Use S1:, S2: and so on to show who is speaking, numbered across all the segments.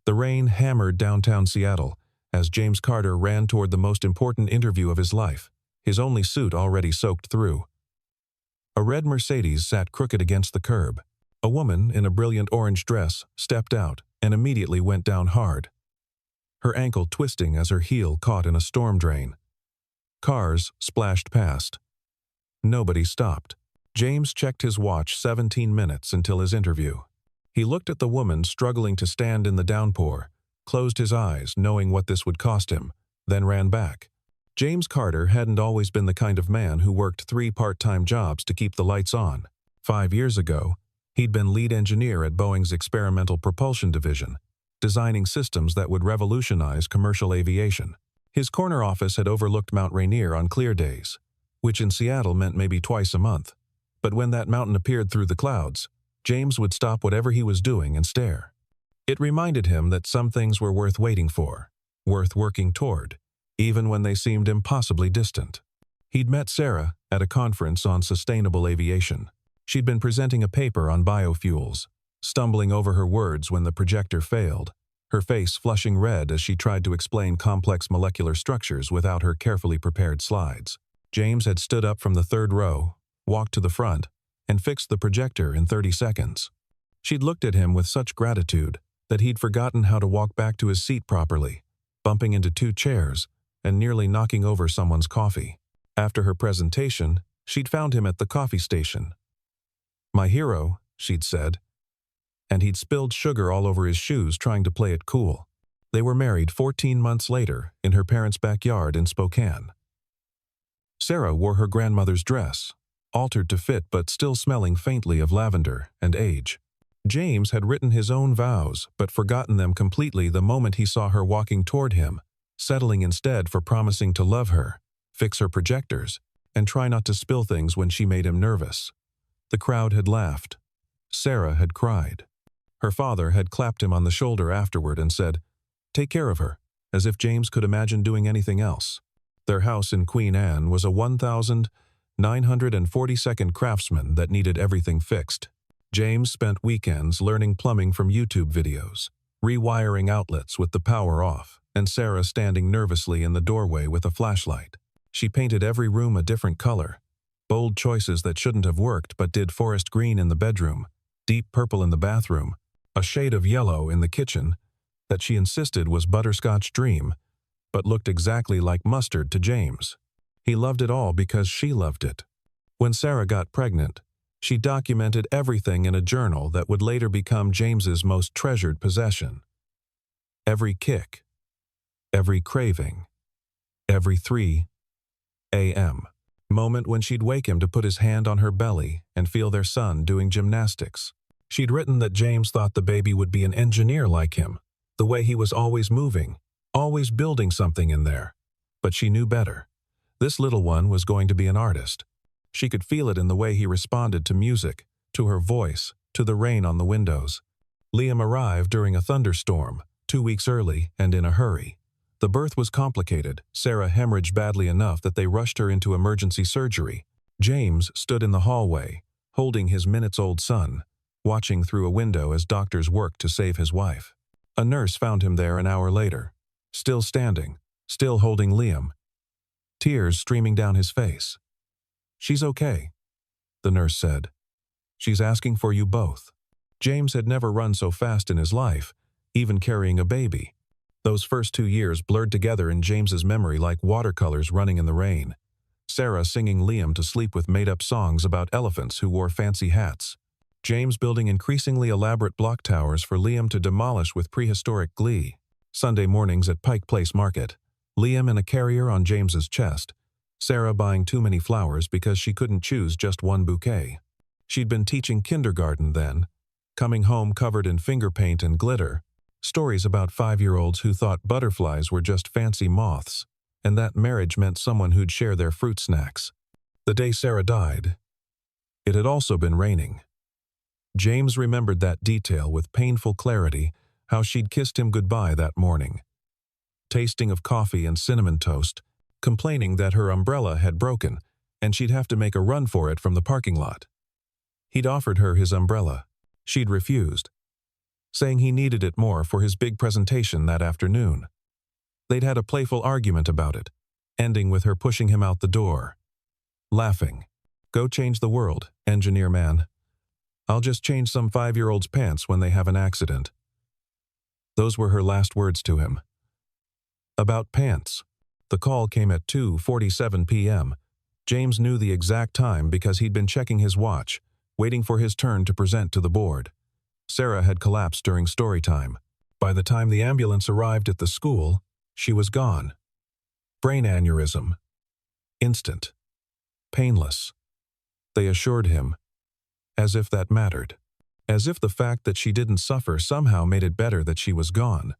S1: The rain hammered downtown Seattle as James Carter ran toward the most important interview of his life, his only suit already soaked through. A red Mercedes sat crooked against the curb. A woman in a brilliant orange dress stepped out and immediately went down hard, her ankle twisting as her heel caught in a storm drain. Cars splashed past. Nobody stopped. James checked his watch 17 minutes until his interview. He looked at the woman struggling to stand in the downpour, closed his eyes knowing what this would cost him, then ran back. James Carter hadn't always been the kind of man who worked 3 part-time jobs to keep the lights on. 5 years ago, he'd been lead engineer at Boeing's experimental propulsion division, designing systems that would revolutionize commercial aviation. His corner office had overlooked Mount Rainier on clear days, which in Seattle meant maybe twice a month. But when that mountain appeared through the clouds, James would stop whatever he was doing and stare. It reminded him that some things were worth waiting for, worth working toward, even when they seemed impossibly distant. He'd met Sarah at a conference on sustainable aviation. She'd been presenting a paper on biofuels, stumbling over her words when the projector failed, her face flushing red as she tried to explain complex molecular structures without her carefully prepared slides. James had stood up from the 3rd row, walked to the front, and fixed the projector in 30 seconds. She'd looked at him with such gratitude that he'd forgotten how to walk back to his seat properly, bumping into 2 chairs and nearly knocking over someone's coffee. After her presentation, she'd found him at the coffee station. "My hero," she'd said, and he'd spilled sugar all over his shoes trying to play it cool. They were married 14 months later in her parents' backyard in Spokane. Sarah wore her grandmother's dress, altered to fit but still smelling faintly of lavender and age. James had written his own vows but forgotten them completely the moment he saw her walking toward him, settling instead for promising to love her, fix her projectors, and try not to spill things when she made him nervous. The crowd had laughed. Sarah had cried. Her father had clapped him on the shoulder afterward and said, "Take care of her," as if James could imagine doing anything else. Their house in Queen Anne was a 1,942nd craftsman that needed everything fixed. James spent weekends learning plumbing from YouTube videos, rewiring outlets with the power off, and Sarah standing nervously in the doorway with a flashlight. She painted every room a different color, bold choices that shouldn't have worked but did: forest green in the bedroom, deep purple in the bathroom, a shade of yellow in the kitchen that she insisted was butterscotch dream, but looked exactly like mustard to James. He loved it all because she loved it. When Sarah got pregnant, she documented everything in a journal that would later become James's most treasured possession. Every kick, every craving, every 3 a.m. moment when she'd wake him to put his hand on her belly and feel their son doing gymnastics. She'd written that James thought the baby would be an engineer like him, the way he was always moving, always building something in there. But she knew better. This little one was going to be an artist. She could feel it in the way he responded to music, to her voice, to the rain on the windows. Liam arrived during a thunderstorm, 2 weeks early and in a hurry. The birth was complicated. Sarah hemorrhaged badly enough that they rushed her into emergency surgery. James stood in the hallway, holding his minutes-old son, watching through a window as doctors worked to save his wife. A nurse found him there an hour later, still standing, still holding Liam, tears streaming down his face. "She's okay," the nurse said. "She's asking for you both." James had never run so fast in his life, even carrying a baby. Those first 2 years blurred together in James's memory like watercolors running in the rain. Sarah singing Liam to sleep with made-up songs about elephants who wore fancy hats. James building increasingly elaborate block towers for Liam to demolish with prehistoric glee. Sunday mornings at Pike Place Market, Liam in a carrier on James's chest, Sarah buying too many flowers because she couldn't choose just one bouquet. She'd been teaching kindergarten then, coming home covered in finger paint and glitter, stories about 5-year-olds who thought butterflies were just fancy moths, and that marriage meant someone who'd share their fruit snacks. The day Sarah died, it had also been raining. James remembered that detail with painful clarity, how she'd kissed him goodbye that morning. Tasting of coffee and cinnamon toast, complaining that her umbrella had broken and she'd have to make a run for it from the parking lot. He'd offered her his umbrella. She'd refused. saying he needed it more for his big presentation that afternoon. They'd had a playful argument about it, ending with her pushing him out the door. Laughing. "Go change the world, engineer man. I'll just change some 5-year-old's pants when they have an accident." Those were her last words to him. About pants. The call came at 2:47 p.m. James knew the exact time because he'd been checking his watch, waiting for his turn to present to the board. Sarah had collapsed during story time. By the time the ambulance arrived at the school, she was gone. Brain aneurysm. Instant. Painless. They assured him. As if that mattered. As if the fact that she didn't suffer somehow made it better that she was gone.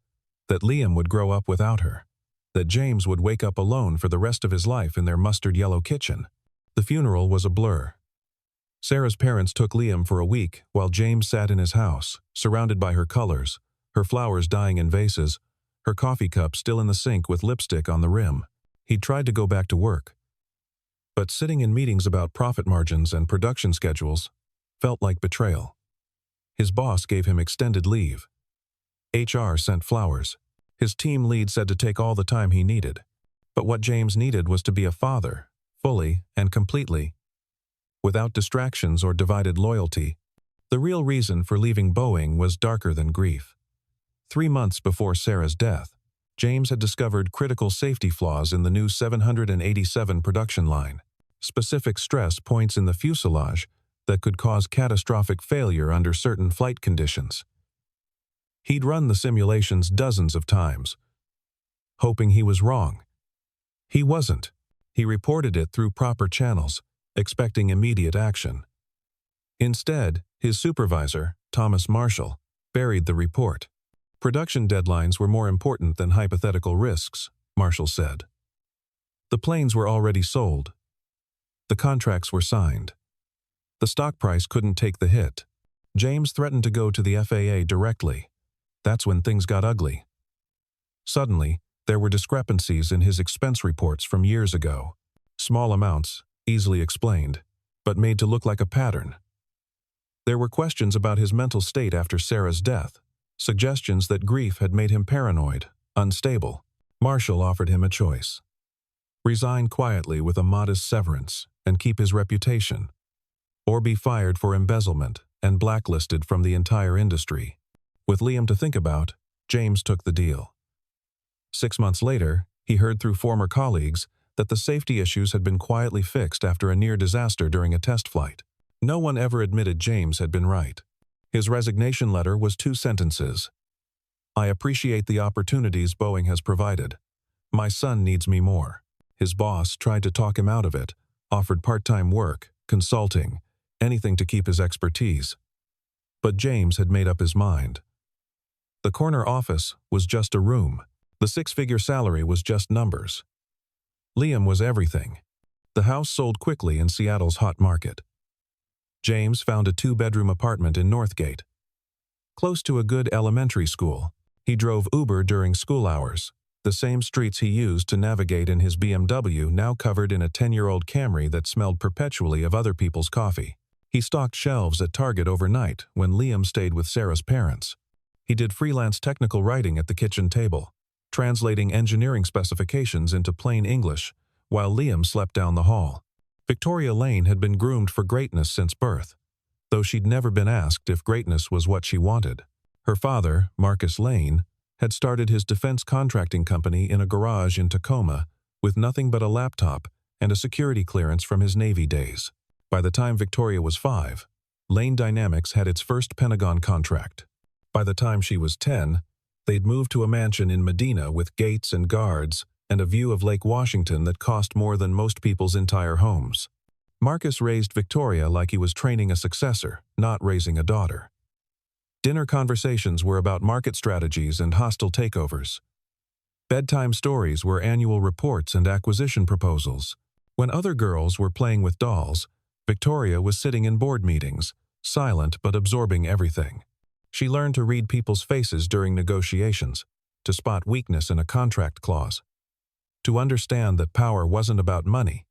S1: That Liam would grow up without her. That James would wake up alone for the rest of his life in their mustard-yellow kitchen. The funeral was a blur. Sarah's parents took Liam for a week while James sat in his house, surrounded by her colors, her flowers dying in vases, her coffee cup still in the sink with lipstick on the rim. He tried to go back to work. But sitting in meetings about profit margins and production schedules felt like betrayal. His boss gave him extended leave. HR sent flowers. His team lead said to take all the time he needed. But what James needed was to be a father, fully and completely, without distractions or divided loyalty. The real reason for leaving Boeing was darker than grief. 3 months before Sarah's death, James had discovered critical safety flaws in the new 787 production line. Specific stress points in the fuselage that could cause catastrophic failure under certain flight conditions. He'd run the simulations dozens of times, hoping he was wrong. He wasn't. He reported it through proper channels, expecting immediate action. Instead, his supervisor, Thomas Marshall, buried the report. Production deadlines were more important than hypothetical risks, Marshall said. The planes were already sold. The contracts were signed. The stock price couldn't take the hit. James threatened to go to the FAA directly. That's when things got ugly. Suddenly, there were discrepancies in his expense reports from years ago. Small amounts, easily explained, but made to look like a pattern. There were questions about his mental state after Sarah's death, suggestions that grief had made him paranoid, unstable. Marshall offered him a choice. Resign quietly with a modest severance and keep his reputation, or be fired for embezzlement and blacklisted from the entire industry. With Liam to think about, James took the deal. 6 months later, he heard through former colleagues that the safety issues had been quietly fixed after a near disaster during a test flight. No one ever admitted James had been right. His resignation letter was 2 sentences. "I appreciate the opportunities Boeing has provided. My son needs me more." His boss tried to talk him out of it, offered part-time work, consulting, anything to keep his expertise. But James had made up his mind. The corner office was just a room. The 6-figure salary was just numbers. Liam was everything. The house sold quickly in Seattle's hot market. James found a 2-bedroom apartment in Northgate, close to a good elementary school. He drove Uber during school hours, the same streets he used to navigate in his BMW, now covered in a 10-year-old Camry that smelled perpetually of other people's coffee. He stocked shelves at Target overnight when Liam stayed with Sarah's parents. He did freelance technical writing at the kitchen table, translating engineering specifications into plain English, while Liam slept down the hall. Victoria Lane had been groomed for greatness since birth, though she'd never been asked if greatness was what she wanted. Her father, Marcus Lane, had started his defense contracting company in a garage in Tacoma with nothing but a laptop and a security clearance from his Navy days. By the time Victoria was 5, Lane Dynamics had its first Pentagon contract. By the time she was 10, they'd moved to a mansion in Medina with gates and guards and a view of Lake Washington that cost more than most people's entire homes. Marcus raised Victoria like he was training a successor, not raising a daughter. Dinner conversations were about market strategies and hostile takeovers. Bedtime stories were annual reports and acquisition proposals. When other girls were playing with dolls, Victoria was sitting in board meetings, silent but absorbing everything. She learned to read people's faces during negotiations, to spot weakness in a contract clause, to understand that power wasn't about money.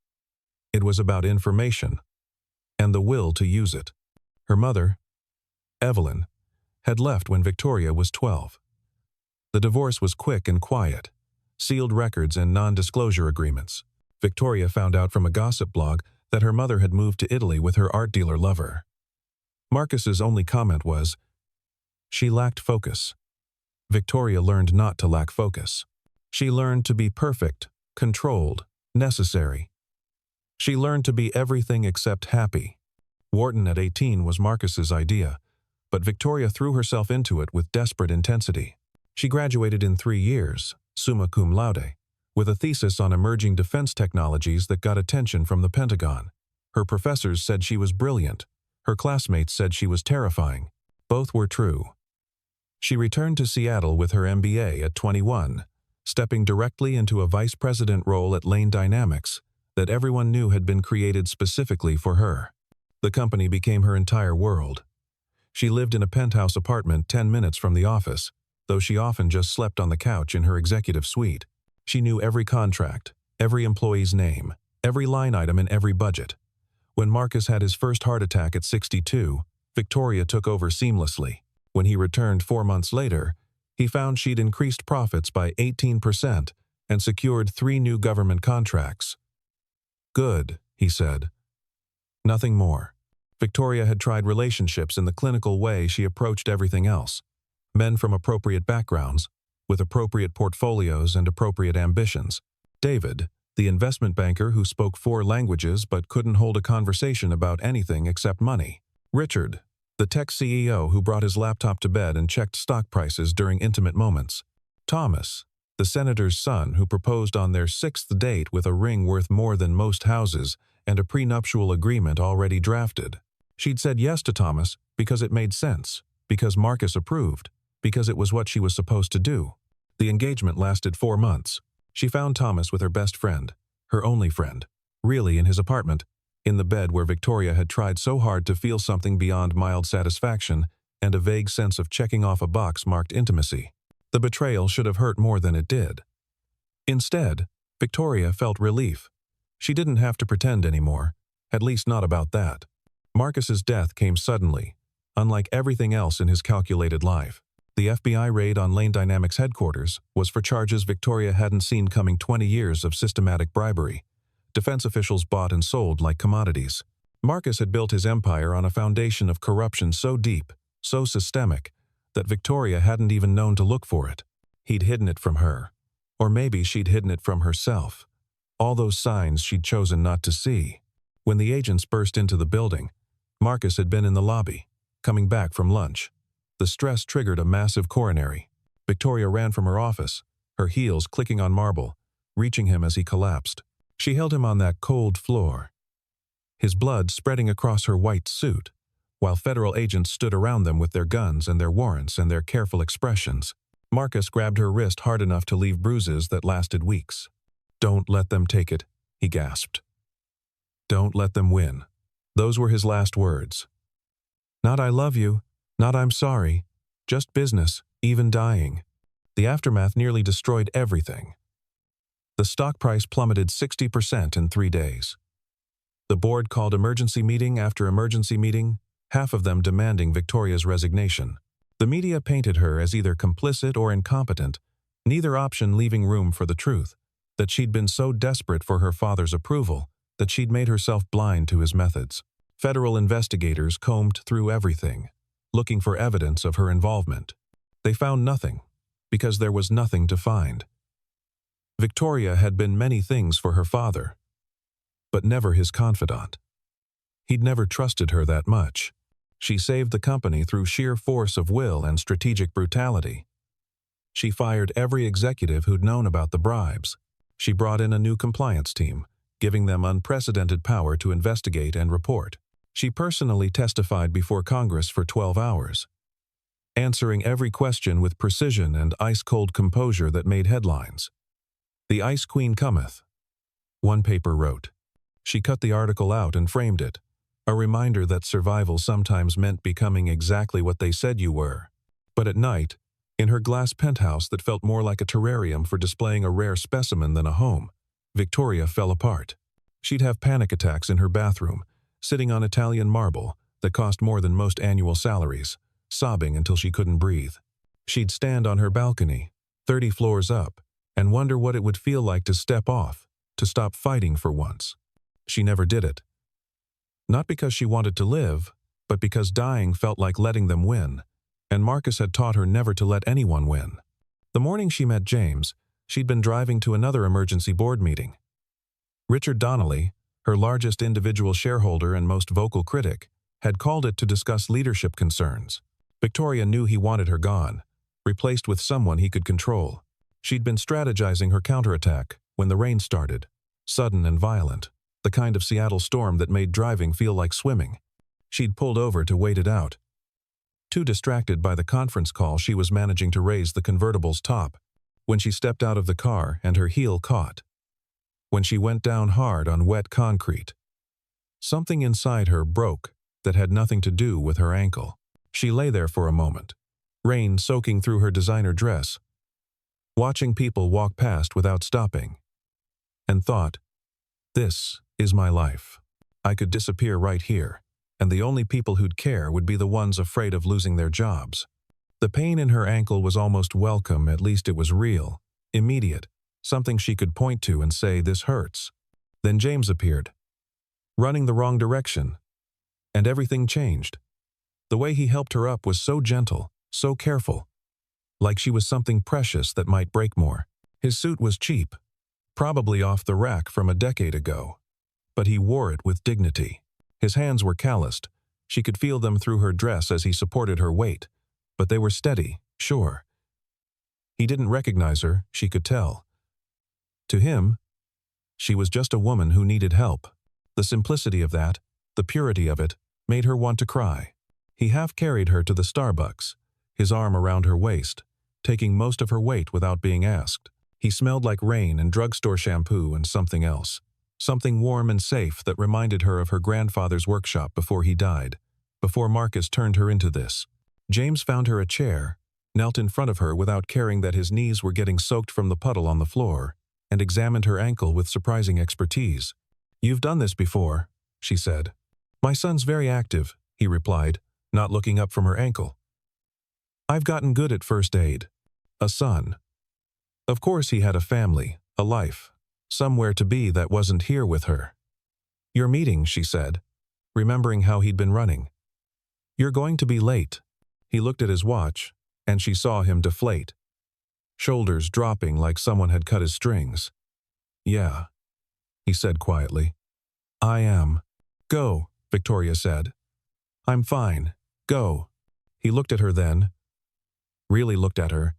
S1: It was about information and the will to use it. Her mother, Evelyn, had left when Victoria was 12. The divorce was quick and quiet. Sealed records and non-disclosure agreements. Victoria found out from a gossip blog that her mother had moved to Italy with her art dealer lover. Marcus's only comment was, "She lacked focus." Victoria learned not to lack focus. She learned to be perfect, controlled, necessary. She learned to be everything except happy. Wharton at 18 was Marcus's idea, but Victoria threw herself into it with desperate intensity. She graduated in 3 years, summa cum laude, with a thesis on emerging defense technologies that got attention from the Pentagon. Her professors said she was brilliant. Her classmates said she was terrifying. Both were true. She returned to Seattle with her MBA at 21, stepping directly into a vice president role at Lane Dynamics that everyone knew had been created specifically for her. The company became her entire world. She lived in a penthouse apartment 10 minutes from the office, though she often just slept on the couch in her executive suite. She knew every contract, every employee's name, every line item in every budget. When Marcus had his first heart attack at 62, Victoria took over seamlessly. When he returned 4 months later, he found she'd increased profits by 18% and secured 3 new government contracts. "Good," he said. Nothing more. Victoria had tried relationships in the clinical way she approached everything else. Men from appropriate backgrounds, with appropriate portfolios and appropriate ambitions. David, the investment banker who spoke 4 languages but couldn't hold a conversation about anything except money. Richard, the tech CEO who brought his laptop to bed and checked stock prices during intimate moments. Thomas, the senator's son who proposed on their 6th date with a ring worth more than most houses and a prenuptial agreement already drafted. She'd said yes to Thomas because it made sense, because Marcus approved, because it was what she was supposed to do. The engagement lasted 4 months. She found Thomas with her best friend, her only friend, really in his apartment, in the bed where Victoria had tried so hard to feel something beyond mild satisfaction and a vague sense of checking off a box marked intimacy. The betrayal should have hurt more than it did. Instead, Victoria felt relief. She didn't have to pretend anymore, at least not about that. Marcus's death came suddenly, unlike everything else in his calculated life. The FBI raid on Lane Dynamics headquarters was for charges Victoria hadn't seen coming 20 years of systematic bribery. Defense officials bought and sold like commodities. Marcus had built his empire on a foundation of corruption so deep, so systemic, that Victoria hadn't even known to look for it. He'd hidden it from her. Or maybe she'd hidden it from herself. All those signs she'd chosen not to see. When the agents burst into the building, Marcus had been in the lobby, coming back from lunch. The stress triggered a massive coronary. Victoria ran from her office, her heels clicking on marble, reaching him as he collapsed. She held him on that cold floor, his blood spreading across her white suit, while federal agents stood around them with their guns and their warrants and their careful expressions. Marcus grabbed her wrist hard enough to leave bruises that lasted weeks. "Don't let them take it," he gasped. "Don't let them win." Those were his last words. Not "I love you," not "I'm sorry," just business, even dying. The aftermath nearly destroyed everything. The stock price plummeted 60% in 3 days. The board called emergency meeting after emergency meeting, half of them demanding Victoria's resignation. The media painted her as either complicit or incompetent, neither option leaving room for the truth, that she'd been so desperate for her father's approval that she'd made herself blind to his methods. Federal investigators combed through everything, looking for evidence of her involvement. They found nothing, because there was nothing to find. Victoria had been many things for her father, but never his confidant. He'd never trusted her that much. She saved the company through sheer force of will and strategic brutality. She fired every executive who'd known about the bribes. She brought in a new compliance team, giving them unprecedented power to investigate and report. She personally testified before Congress for 12 hours, answering every question with precision and ice-cold composure that made headlines. "The Ice Queen cometh," one paper wrote. She cut the article out and framed it, a reminder that survival sometimes meant becoming exactly what they said you were. But at night, in her glass penthouse that felt more like a terrarium for displaying a rare specimen than a home, Victoria fell apart. She'd have panic attacks in her bathroom, sitting on Italian marble that cost more than most annual salaries, sobbing until she couldn't breathe. She'd stand on her balcony, 30 floors up, and wonder what it would feel like to step off, to stop fighting for once. She never did it. Not because she wanted to live, but because dying felt like letting them win, and Marcus had taught her never to let anyone win. The morning she met James, she'd been driving to another emergency board meeting. Richard Donnelly, her largest individual shareholder and most vocal critic, had called it to discuss leadership concerns. Victoria knew he wanted her gone, replaced with someone he could control. She'd been strategizing her counterattack when the rain started, sudden and violent, the kind of Seattle storm that made driving feel like swimming. She'd pulled over to wait it out, too distracted by the conference call she was managing to raise the convertible's top, when she stepped out of the car and her heel caught. When she went down hard on wet concrete. Something inside her broke that had nothing to do with her ankle. She lay there for a moment, rain soaking through her designer dress, watching people walk past without stopping, and thought, "This is my life. I could disappear right here, and the only people who'd care would be the ones afraid of losing their jobs." The pain in her ankle was almost welcome, at least it was real, immediate, something she could point to and say, "This hurts." Then James appeared, running the wrong direction, and everything changed. The way he helped her up was so gentle, so careful, like she was something precious that might break more. His suit was cheap, probably off the rack from a decade ago, but he wore it with dignity. His hands were calloused. She could feel them through her dress as he supported her weight, but they were steady, sure. He didn't recognize her, she could tell. To him, she was just a woman who needed help. The simplicity of that, the purity of it, made her want to cry. He half-carried her to the Starbucks, his arm around her waist, taking most of her weight without being asked. He smelled like rain and drugstore shampoo and something else. Something warm and safe that reminded her of her grandfather's workshop before he died, before Marcus turned her into this. James found her a chair, knelt in front of her without caring that his knees were getting soaked from the puddle on the floor, and examined her ankle with surprising expertise. "You've done this before," she said. "My son's very active," he replied, not looking up from her ankle. "I've gotten good at first aid. A son." Of course he had a family, a life, somewhere to be that wasn't here with her. "Your meeting," she said, remembering how he'd been running. "You're going to be late." He looked at his watch, and she saw him deflate, shoulders dropping like someone had cut his strings. "Yeah," he said quietly. "I am." "Go," Victoria said. "I'm fine. Go." He looked at her then, really looked at her,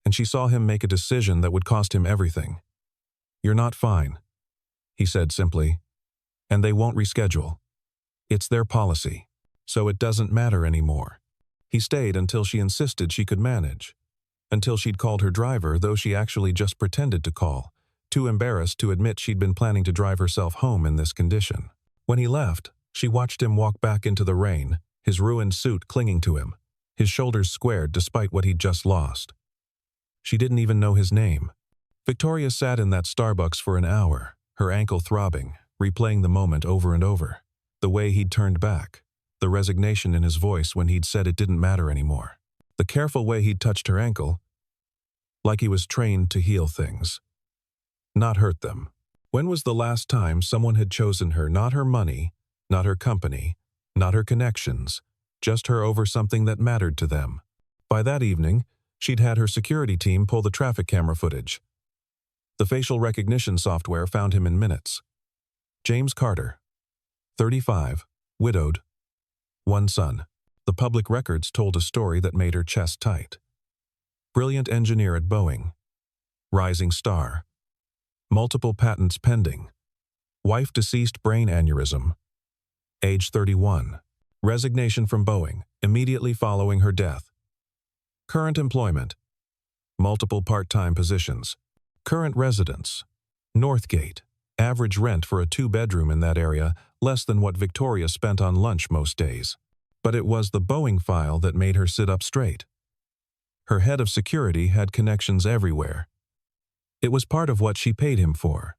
S1: and she saw him make a decision that would cost him everything. "You're not fine," he said simply, "and they won't reschedule. It's their policy, so it doesn't matter anymore." He stayed until she insisted she could manage, until she'd called her driver, though she actually just pretended to call, too embarrassed to admit she'd been planning to drive herself home in this condition. When he left, she watched him walk back into the rain, his ruined suit clinging to him, his shoulders squared despite what he'd just lost. She didn't even know his name. Victoria sat in that Starbucks for an hour, her ankle throbbing, replaying the moment over and over. The way he'd turned back, the resignation in his voice when he'd said it didn't matter anymore. The careful way he'd touched her ankle, like he was trained to heal things, not hurt them. When was the last time someone had chosen her, not her money, not her company, not her connections, just her over something that mattered to them? By that evening, she'd had her security team pull the traffic camera footage. The facial recognition software found him in minutes. James Carter, 35, widowed, one son. The public records told a story that made her chest tight. Brilliant engineer at Boeing. Rising star. Multiple patents pending. Wife deceased, brain aneurysm. Age 31. Resignation from Boeing, immediately following her death. Current employment. Multiple part-time positions. Current residence. Northgate. Average rent for a 2-bedroom in that area, less than what Victoria spent on lunch most days. But it was the Boeing file that made her sit up straight. Her head of security had connections everywhere. It was part of what she paid him for.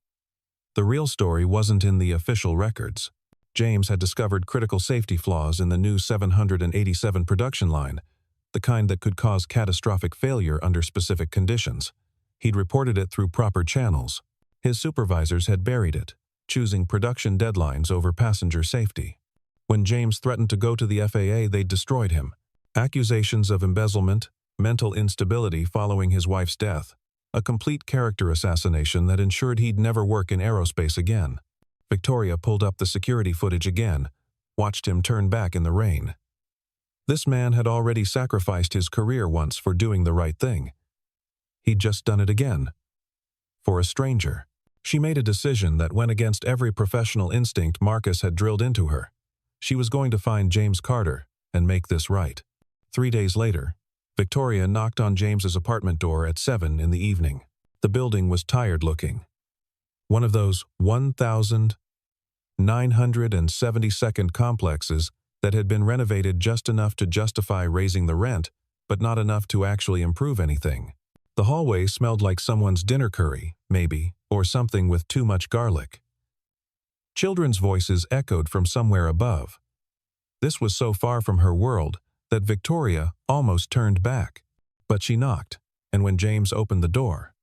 S1: The real story wasn't in the official records. James had discovered critical safety flaws in the new 787 production line, the kind that could cause catastrophic failure under specific conditions. He'd reported it through proper channels. His supervisors had buried it, choosing production deadlines over passenger safety. When James threatened to go to the FAA, they destroyed him. Accusations of embezzlement, mental instability following his wife's death, a complete character assassination that ensured he'd never work in aerospace again. Victoria pulled up the security footage again, watched him turn back in the rain. This man had already sacrificed his career once for doing the right thing. He'd just done it again. For a stranger. She made a decision that went against every professional instinct Marcus had drilled into her. She was going to find James Carter and make this right. 3 days later, Victoria knocked on James's apartment door at 7 in the evening. The building was tired-looking. One of those 1,972nd complexes that had been renovated just enough to justify raising the rent, but not enough to actually improve anything. The hallway smelled like someone's dinner curry, maybe, or something with too much garlic. Children's voices echoed from somewhere above. This was so far from her world that Victoria almost turned back. But she knocked, and when James opened the door,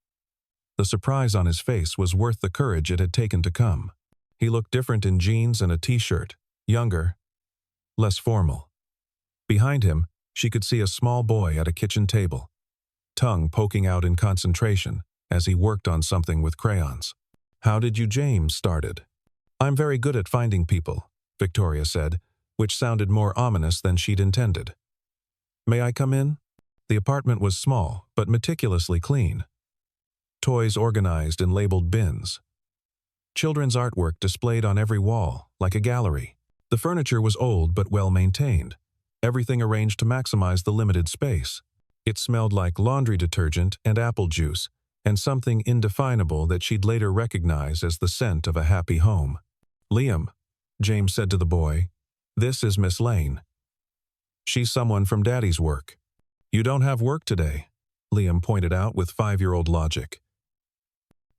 S1: the surprise on his face was worth the courage it had taken to come. He looked different in jeans and a t-shirt, younger, less formal. Behind him, she could see a small boy at a kitchen table, tongue poking out in concentration as he worked on something with crayons. "How did you?" James started. "I'm very good at finding people," Victoria said, which sounded more ominous than she'd intended. "May I come in?" The apartment was small, but meticulously clean. Toys organized in labeled bins. Children's artwork displayed on every wall, like a gallery. The furniture was old but well-maintained, everything arranged to maximize the limited space. It smelled like laundry detergent and apple juice, and something indefinable that she'd later recognize as the scent of a happy home. "Liam," James said to the boy, "this is Miss Lane. She's someone from Daddy's work." "You don't have work today," Liam pointed out with 5-year-old logic.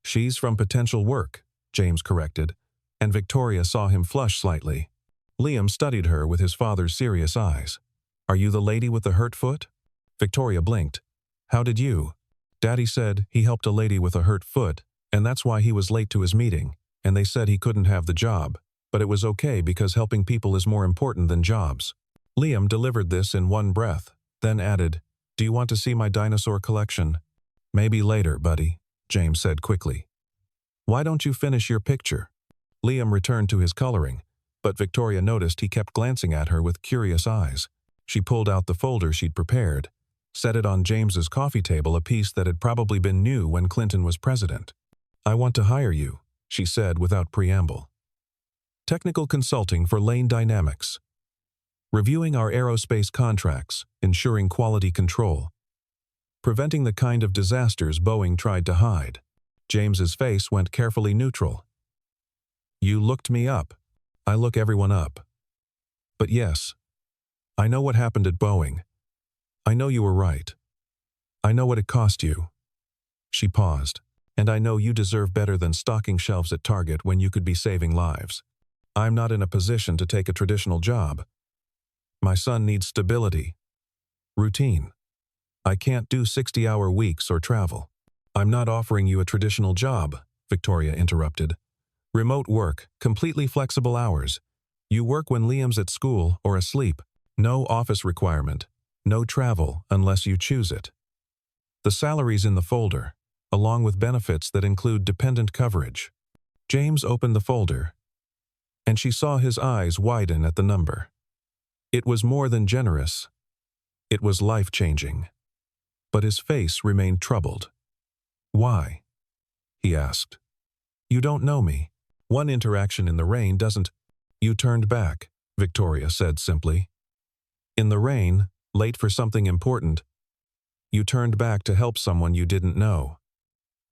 S1: "She's from potential work," James corrected, and Victoria saw him flush slightly. Liam studied her with his father's serious eyes. "Are you the lady with the hurt foot?" Victoria blinked. "How did you?" "Daddy said he helped a lady with a hurt foot, and that's why he was late to his meeting, and they said he couldn't have the job, but it was okay because helping people is more important than jobs." Liam delivered this in one breath, then added, "Do you want to see my dinosaur collection?" "Maybe later, buddy," James said quickly. "Why don't you finish your picture?" Liam returned to his coloring, but Victoria noticed he kept glancing at her with curious eyes. She pulled out the folder she'd prepared, set it on James's coffee table, a piece that had probably been new when Clinton was president. "I want to hire you," she said without preamble. "Technical consulting for Lane Dynamics. Reviewing our aerospace contracts, ensuring quality control. Preventing the kind of disasters Boeing tried to hide." James's face went carefully neutral. "You looked me up. I look everyone up. But yes, I know what happened at Boeing. I know you were right. I know what it cost you." She paused. "And I know you deserve better than stocking shelves at Target when you could be saving lives. I'm not in a position to take a traditional job. My son needs stability. Routine. I can't do 60-hour weeks or travel." "I'm not offering you a traditional job," Victoria interrupted. "Remote work, completely flexible hours. You work when Liam's at school or asleep. No office requirement. No travel unless you choose it. The salary's in the folder, along with benefits that include dependent coverage." James opened the folder, and she saw his eyes widen at the number. It was more than generous. It was life-changing. But his face remained troubled. "Why?" he asked. "You don't know me. One interaction in the rain doesn't—" "You turned back," Victoria said simply. "In the rain, late for something important. You turned back to help someone you didn't know.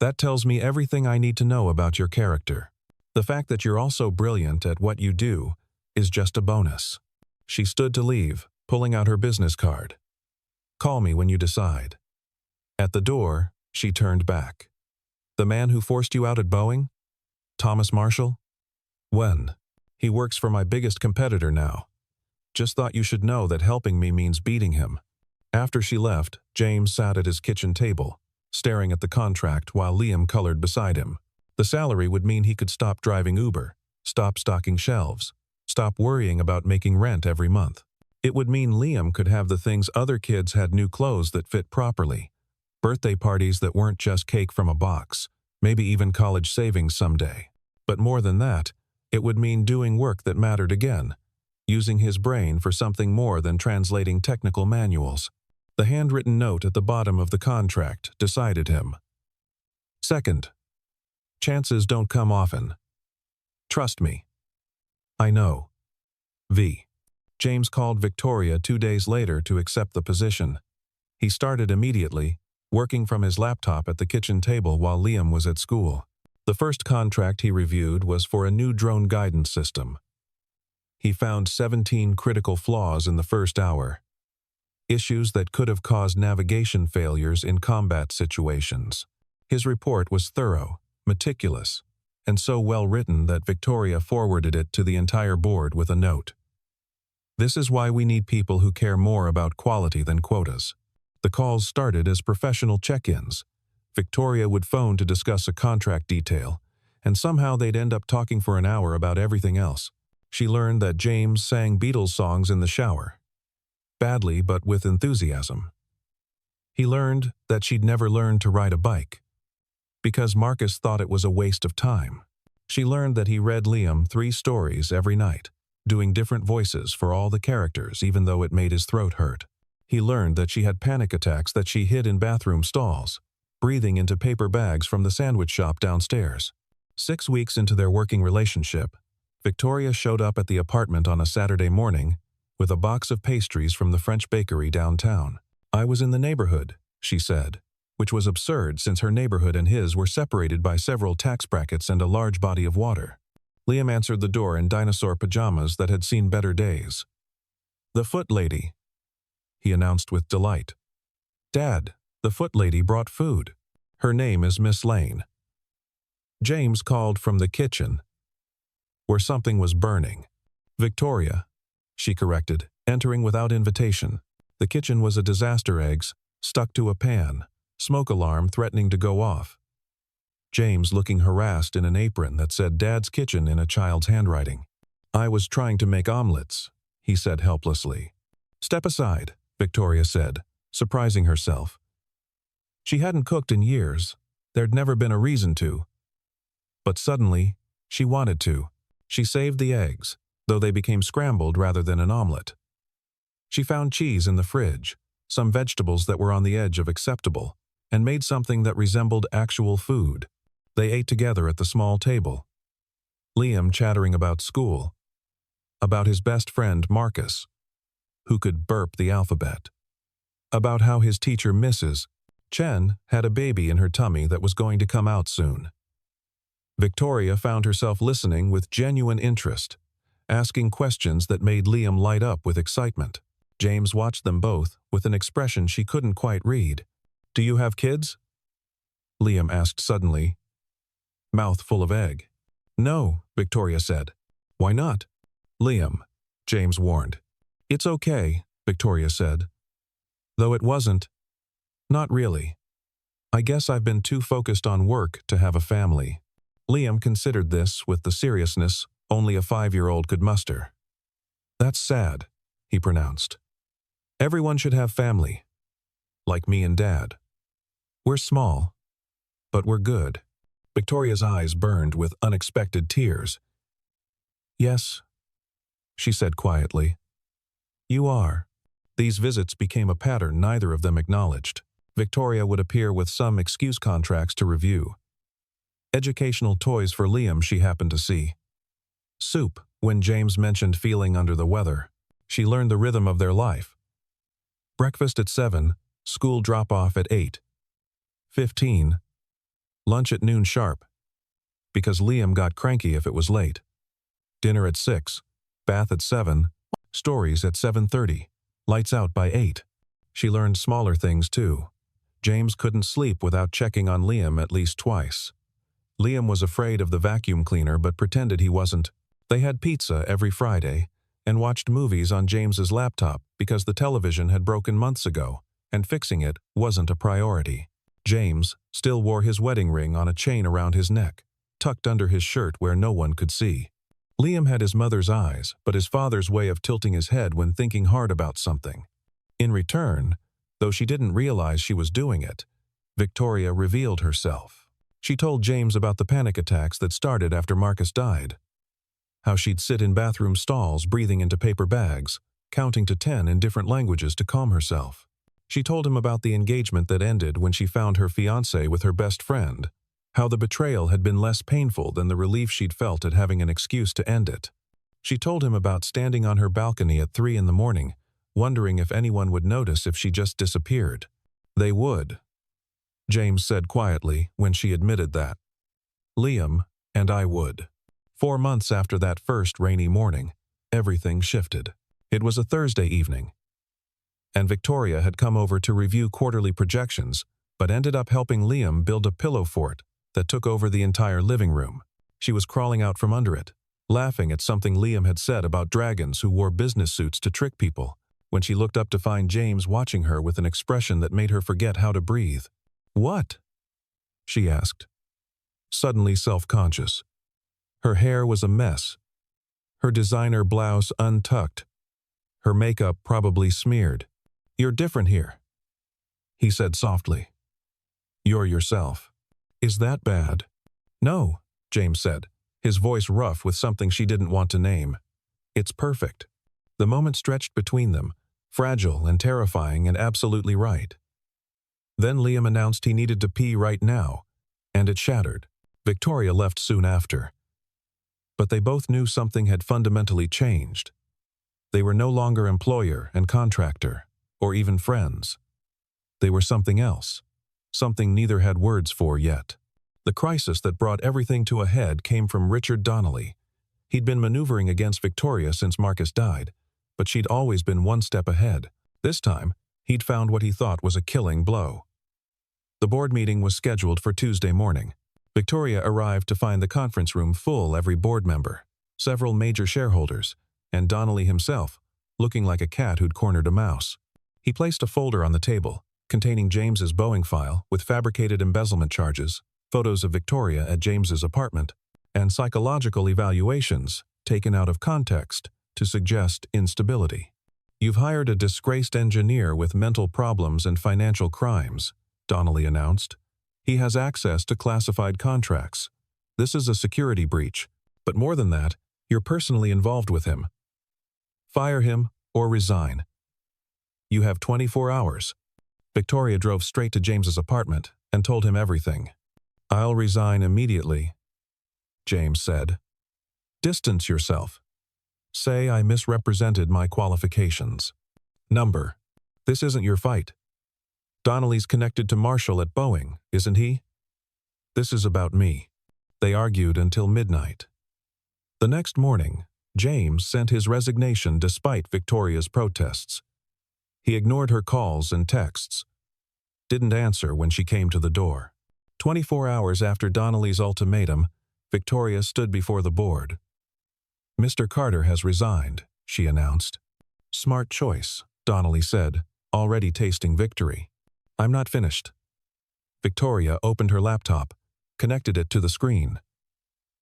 S1: That tells me everything I need to know about your character. The fact that you're also brilliant at what you do is just a bonus." She stood to leave, pulling out her business card. "Call me when you decide." At the door, she turned back. "The man who forced you out at Boeing? Thomas Marshall?" "When?" He works for my biggest competitor now. Just thought you should know that helping me means beating him. After she left, James sat at his kitchen table, staring at the contract while Liam colored beside him. The salary would mean he could stop driving Uber, stop stocking shelves, stop worrying about making rent every month. It would mean Liam could have the things other kids had: new clothes that fit properly, birthday parties that weren't just cake from a box, maybe even college savings someday. But more than that, it would mean doing work that mattered again, using his brain for something more than translating technical manuals. The handwritten note at the bottom of the contract decided him. Second, chances don't come often. Trust me. I know. V. James called Victoria 2 days later to accept the position. He started immediately, working from his laptop at the kitchen table while Liam was at school. The first contract he reviewed was for a new drone guidance system. He found 17 critical flaws in the first hour. Issues that could have caused navigation failures in combat situations. His report was thorough, meticulous, and so well written that Victoria forwarded it to the entire board with a note. This is why we need people who care more about quality than quotas. The calls started as professional check-ins. Victoria would phone to discuss a contract detail, and somehow they'd end up talking for an hour about everything else. She learned that James sang Beatles songs in the shower. Badly, but with enthusiasm. He learned that she'd never learned to ride a bike, because Marcus thought it was a waste of time. She learned that he read Liam 3 stories every night, doing different voices for all the characters even though it made his throat hurt. He learned that she had panic attacks that she hid in bathroom stalls, breathing into paper bags from the sandwich shop downstairs. 6 weeks into their working relationship, Victoria showed up at the apartment on a Saturday morning with a box of pastries from the French bakery downtown. I was in the neighborhood, she said, which was absurd since her neighborhood and his were separated by several tax brackets and a large body of water. Liam answered the door in dinosaur pajamas that had seen better days. "The foot lady," he announced with delight. "Dad, the foot lady brought food. Her name is Miss Lane." James called from the kitchen, where something was burning. "Victoria," she corrected, entering without invitation. The kitchen was a disaster: eggs stuck to a pan, smoke alarm threatening to go off. James looking harassed in an apron that said Dad's Kitchen in a child's handwriting. "I was trying to make omelets," he said helplessly. "Step aside," Victoria said, surprising herself. She hadn't cooked in years. There'd never been a reason to. But suddenly, she wanted to. She saved the eggs, though they became scrambled rather than an omelet. She found cheese in the fridge, some vegetables that were on the edge of acceptable, and made something that resembled actual food. They ate together at the small table. Liam chattering about school, about his best friend Marcus, who could burp the alphabet, about how his teacher Mrs. Chen had a baby in her tummy that was going to come out soon. Victoria found herself listening with genuine interest, asking questions that made Liam light up with excitement. James watched them both with an expression she couldn't quite read. "Do you have kids?" Liam asked suddenly, mouth full of egg. "No," Victoria said. "Why not?" "Liam," James warned. "It's okay," Victoria said. "Though it wasn't. Not really. I guess I've been too focused on work to have a family." Liam considered this with the seriousness only a 5-year-old could muster. "That's sad," he pronounced. "Everyone should have family. Like me and Dad. We're small, but we're good." Victoria's eyes burned with unexpected tears. "Yes," she said quietly. "You are." These visits became a pattern neither of them acknowledged. Victoria would appear with some excuse contracts to review. Educational toys for Liam she happened to see. Soup when James mentioned feeling under the weather. She learned the rhythm of their life. Breakfast at 7, school drop-off at 8:15, lunch at noon sharp, because Liam got cranky if it was late. Dinner at 6, bath at 7, stories at 7:30, lights out by 8. She learned smaller things too. James couldn't sleep without checking on Liam at least twice. Liam was afraid of the vacuum cleaner but pretended he wasn't. They had pizza every Friday and watched movies on James's laptop because the television had broken months ago, and fixing it wasn't a priority. James still wore his wedding ring on a chain around his neck, tucked under his shirt where no one could see. Liam had his mother's eyes, but his father's way of tilting his head when thinking hard about something. In return, though she didn't realize she was doing it, Victoria revealed herself. She told James about the panic attacks that started after Marcus died. How she'd sit in bathroom stalls breathing into paper bags, counting to 10 in different languages to calm herself. She told him about the engagement that ended when she found her fiancé with her best friend, how the betrayal had been less painful than the relief she'd felt at having an excuse to end it. She told him about standing on her balcony at 3 in the morning, wondering if anyone would notice if she just disappeared. They would, James said quietly when she admitted that. Liam and I would. 4 months after that first rainy morning, everything shifted. It was a Thursday evening, and Victoria had come over to review quarterly projections, but ended up helping Liam build a pillow fort that took over the entire living room. She was crawling out from under it, laughing at something Liam had said about dragons who wore business suits to trick people, when she looked up to find James watching her with an expression that made her forget how to breathe. "What?" she asked, suddenly self-conscious. Her hair was a mess, her designer blouse untucked, her makeup probably smeared. "You're different here," he said softly. "You're yourself." "Is that bad?" "No," James said, his voice rough with something she didn't want to name. "It's perfect." The moment stretched between them, fragile and terrifying and absolutely right. Then Liam announced he needed to pee right now, and it shattered. Victoria left soon after. But they both knew something had fundamentally changed. They were no longer employer and contractor, or even friends. They were something else, something neither had words for yet. The crisis that brought everything to a head came from Richard Donnelly. He'd been maneuvering against Victoria since Marcus died, but she'd always been one step ahead. This time, he'd found what he thought was a killing blow. The board meeting was scheduled for Tuesday morning. Victoria arrived to find the conference room full every board member, several major shareholders, and Donnelly himself, looking like a cat who'd cornered a mouse. He placed a folder on the table, containing James's Boeing file with fabricated embezzlement charges, photos of Victoria at James's apartment, and psychological evaluations taken out of context to suggest instability. "You've hired a disgraced engineer with mental problems and financial crimes," Donnelly announced. "He has access to classified contracts. This is a security breach, but more than that, you're personally involved with him. Fire him or resign. You have 24 hours. Victoria drove straight to James's apartment and told him everything. "I'll resign immediately," James said. "Distance yourself. Say I misrepresented my qualifications. Number. This isn't your fight. Donnelly's connected to Marshall at Boeing, isn't he? This is about me." They argued until midnight. The next morning, James sent his resignation despite Victoria's protests. He ignored her calls and texts, didn't answer when she came to the door. 24 hours after Donnelly's ultimatum, Victoria stood before the board. "Mr. Carter has resigned," she announced. "Smart choice," Donnelly said, already tasting victory. "I'm not finished." Victoria opened her laptop, connected it to the screen.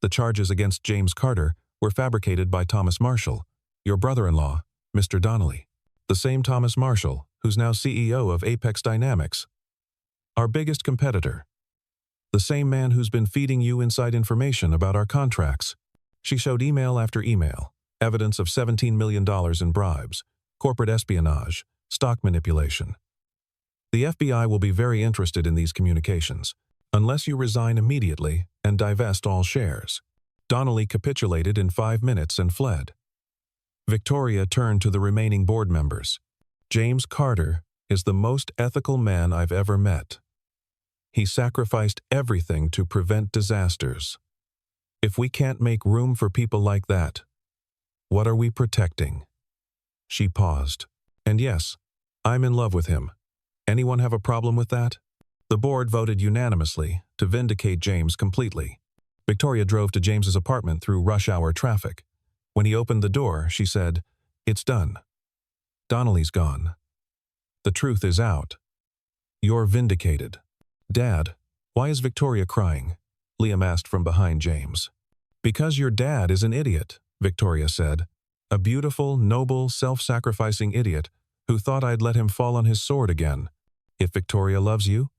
S1: The charges against James Carter were fabricated by Thomas Marshall, your brother-in-law, Mr. Donnelly. The same Thomas Marshall, who's now CEO of Apex Dynamics, our biggest competitor. The same man who's been feeding you inside information about our contracts. She showed email after email, evidence of $17 million in bribes, corporate espionage, stock manipulation. The FBI will be very interested in these communications, unless you resign immediately and divest all shares. Donnelly capitulated in 5 minutes and fled. Victoria turned to the remaining board members. "James Carter is the most ethical man I've ever met. He sacrificed everything to prevent disasters. If we can't make room for people like that, what are we protecting?" She paused. "And yes, I'm in love with him. Anyone have a problem with that?" The board voted unanimously to vindicate James completely. Victoria drove to James's apartment through rush-hour traffic, When he opened the door, she said, "It's done. Donnelly's gone. The truth is out. You're vindicated." "Dad, why is Victoria crying?" Liam asked from behind James. "Because your dad is an idiot," Victoria said. "A beautiful, noble, self-sacrificing idiot who thought I'd let him fall on his sword again. If Victoria loves you,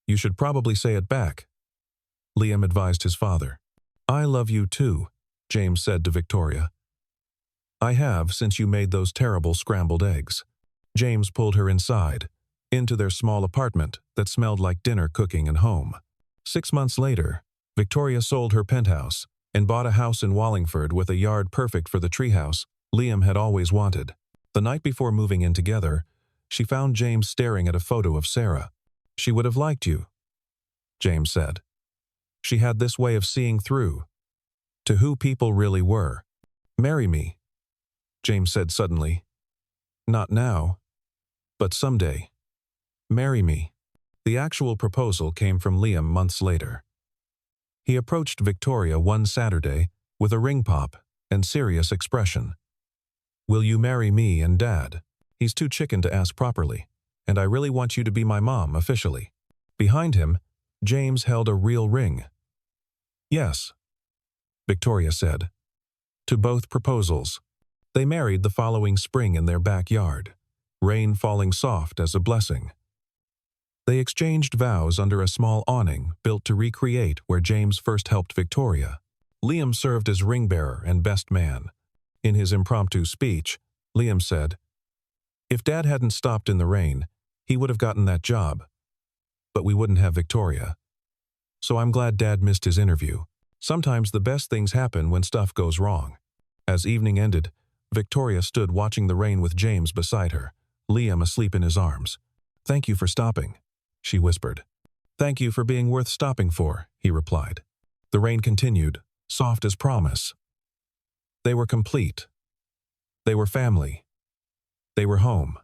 S1: you should probably say it back," Liam advised his father. "I love you too," James said to Victoria. "I have since you made those terrible scrambled eggs." James pulled her inside, into their small apartment that smelled like dinner cooking and home. 6 months later, Victoria sold her penthouse and bought a house in Wallingford with a yard perfect for the treehouse Liam had always wanted. The night before moving in together, she found James staring at a photo of Sarah. "She would have liked you," James said. "She had this way of seeing through to who people really were." "Marry me," James said suddenly. "Not now, but someday. Marry me." The actual proposal came from Liam months later. He approached Victoria one Saturday with a ring pop and serious expression. "Will you marry me and Dad? He's too chicken to ask properly, and I really want you to be my mom officially." Behind him, James held a real ring. "Yes," Victoria said, to both proposals. They married the following spring in their backyard, rain falling soft as a blessing. They exchanged vows under a small awning built to recreate where James first helped Victoria. Liam served as ring bearer and best man. In his impromptu speech, Liam said, "If Dad hadn't stopped in the rain, he would have gotten that job. But we wouldn't have Victoria. So I'm glad Dad missed his interview. Sometimes the best things happen when stuff goes wrong." As evening ended, Victoria stood watching the rain with James beside her, Liam asleep in his arms. "Thank you for stopping," she whispered. "Thank you for being worth stopping for," he replied. The rain continued, soft as promise. They were complete. They were family. They were home.